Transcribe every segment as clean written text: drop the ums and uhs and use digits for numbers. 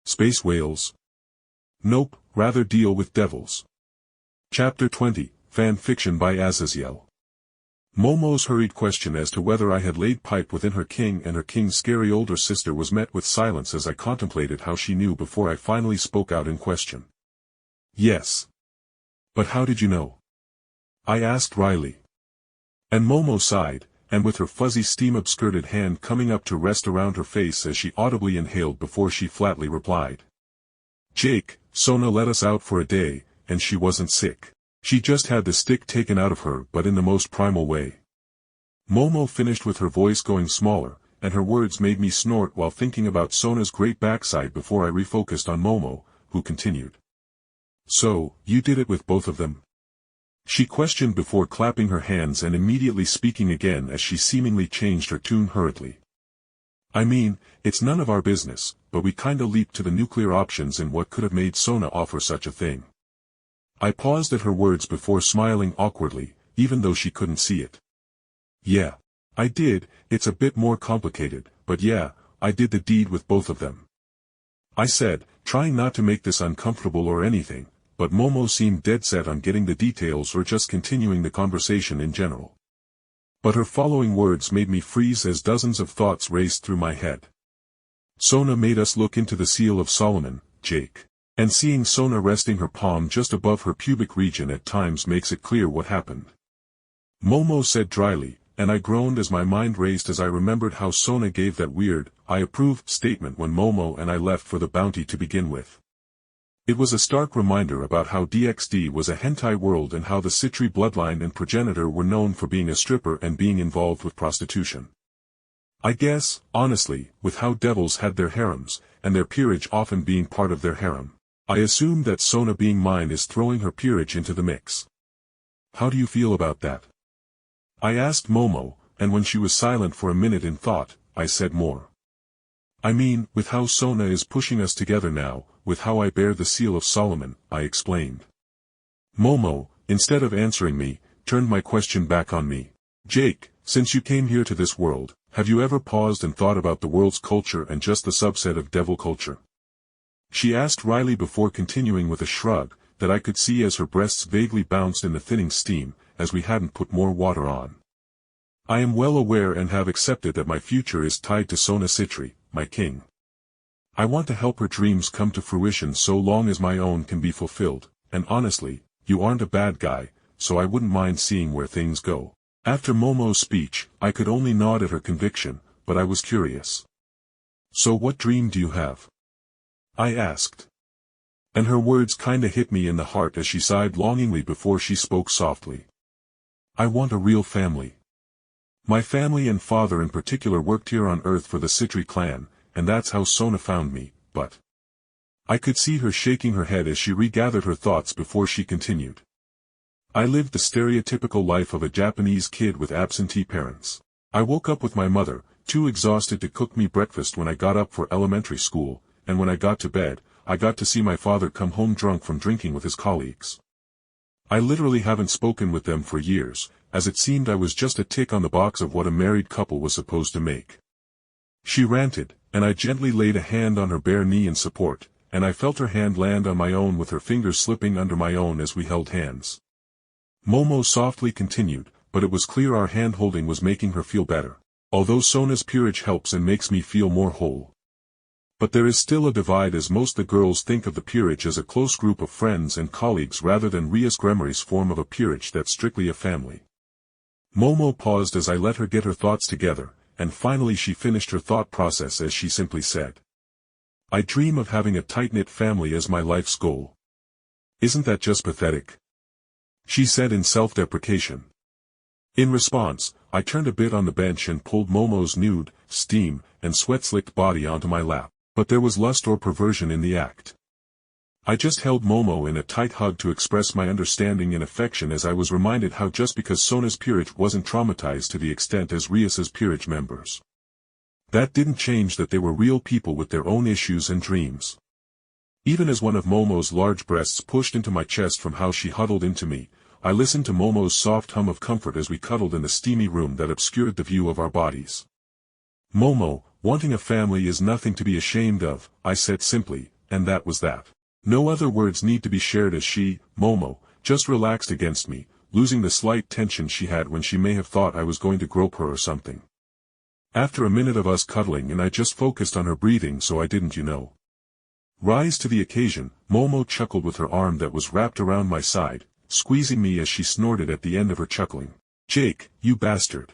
Space whales? Nope, rather deal with devils. Chapter 20, Fan Fiction by Azazyel. Momo's hurried question as to whether I had laid pipe within her king and her king's scary older sister was met with silence as I contemplated how she knew before I finally spoke out in question. Yes. But how did you know? I asked wryly. And Momo sighed, and with her fuzzy steam-obscurded hand coming up to rest around her face as she audibly inhaled before she flatly replied. Jake, Sona let us out for a day, and she wasn't sick. She just had the stick taken out of her but in the most primal way. Momo finished with her voice going smaller, and her words made me snort while thinking about Sona's great backside before I refocused on Momo, who continued. So, you did it with both of them? She questioned before clapping her hands and immediately speaking again as she seemingly changed her tune hurriedly. I mean, it's none of our business, but we kinda leaped to the nuclear options in what could have made Sona offer such a thing. I paused at her words before smiling awkwardly, even though she couldn't see it. Yeah. I did, it's a bit more complicated, but yeah, I did the deed with both of them. I said, trying not to make this uncomfortable or anything, but Momo seemed dead set on getting the details or just continuing the conversation in general. But her following words made me freeze as dozens of thoughts raced through my head. Sona made us look into the Seal of Solomon, Jake. And seeing Sona resting her palm just above her pubic region at times makes it clear what happened. Momo said dryly, and I groaned as my mind raced as I remembered how Sona gave that weird, I approve statement when Momo and I left for the bounty to begin with. It was a stark reminder about how DxD was a hentai world and how the Citri bloodline and progenitor were known for being a stripper and being involved with prostitution. I guess, honestly, with how devils had their harems, and their peerage often being part of their harem, I assumed that Sona being mine is throwing her peerage into the mix. How do you feel about that? I asked Momo, and when she was silent for a minute in thought, I said more. I mean, with how Sona is pushing us together now, with how I bear the Seal of Solomon, I explained. Momo, instead of answering me, turned my question back on me. Jake, since you came here to this world, have you ever paused and thought about the world's culture and just the subset of devil culture? She asked wryly before continuing with a shrug, that I could see as her breasts vaguely bounced in the thinning steam, as we hadn't put more water on. I am well aware and have accepted that my future is tied to Sona Citri, my king. I want to help her dreams come to fruition so long as my own can be fulfilled, and honestly, you aren't a bad guy, so I wouldn't mind seeing where things go. After Momo's speech, I could only nod at her conviction, but I was curious. So what dream do you have? I asked. And her words kinda hit me in the heart as she sighed longingly before she spoke softly. I want a real family. My family and father in particular worked here on Earth for the Citri clan, and that's how Sona found me, but... I could see her shaking her head as she regathered her thoughts before she continued. I lived the stereotypical life of a Japanese kid with absentee parents. I woke up with my mother, too exhausted to cook me breakfast when I got up for elementary school, and when I got to bed, I got to see my father come home drunk from drinking with his colleagues. I literally haven't spoken with them for years, as it seemed I was just a tick on the box of what a married couple was supposed to make. She ranted, and I gently laid a hand on her bare knee in support, and I felt her hand land on my own with her fingers slipping under my own as we held hands. Momo softly continued, but it was clear our hand-holding was making her feel better, although Sona's peerage helps and makes me feel more whole. But there is still a divide as most the girls think of the peerage as a close group of friends and colleagues rather than Rias Gremmery's form of a peerage that's strictly a family. Momo paused as I let her get her thoughts together, and finally she finished her thought process as she simply said. I dream of having a tight-knit family as my life's goal. Isn't that just pathetic? She said in self-deprecation. In response, I turned a bit on the bench and pulled Momo's nude, steam, and sweat-slicked body onto my lap. But there was lust or perversion in the act. I just held Momo in a tight hug to express my understanding and affection as I was reminded how just because Sona's peerage wasn't traumatized to the extent as Rias's peerage members, that didn't change that they were real people with their own issues and dreams. Even as one of Momo's large breasts pushed into my chest from how she huddled into me, I listened to Momo's soft hum of comfort as we cuddled in the steamy room that obscured the view of our bodies. Momo, wanting a family is nothing to be ashamed of, I said simply, and that was that. No other words need to be shared as she, Momo, just relaxed against me, losing the slight tension she had when she may have thought I was going to grope her or something. After a minute of us cuddling and I just focused on her breathing so I didn't rise to the occasion, Momo chuckled with her arm that was wrapped around my side, squeezing me as she snorted at the end of her chuckling. "Jake, you bastard,"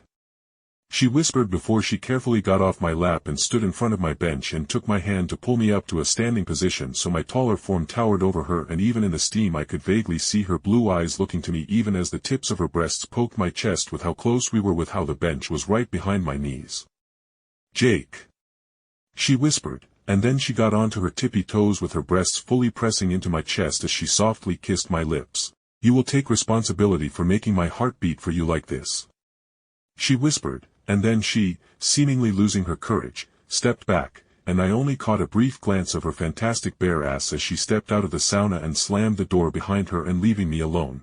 she whispered before she carefully got off my lap and stood in front of my bench and took my hand to pull me up to a standing position so my taller form towered over her, and even in the steam I could vaguely see her blue eyes looking to me even as the tips of her breasts poked my chest with how close we were, with how the bench was right behind my knees. "Jake," she whispered, and then she got onto her tippy toes with her breasts fully pressing into my chest as she softly kissed my lips. "You will take responsibility for making my heart beat for you like this," she whispered, and then she, seemingly losing her courage, stepped back, and I only caught a brief glance of her fantastic bare ass as she stepped out of the sauna and slammed the door behind her and leaving me alone.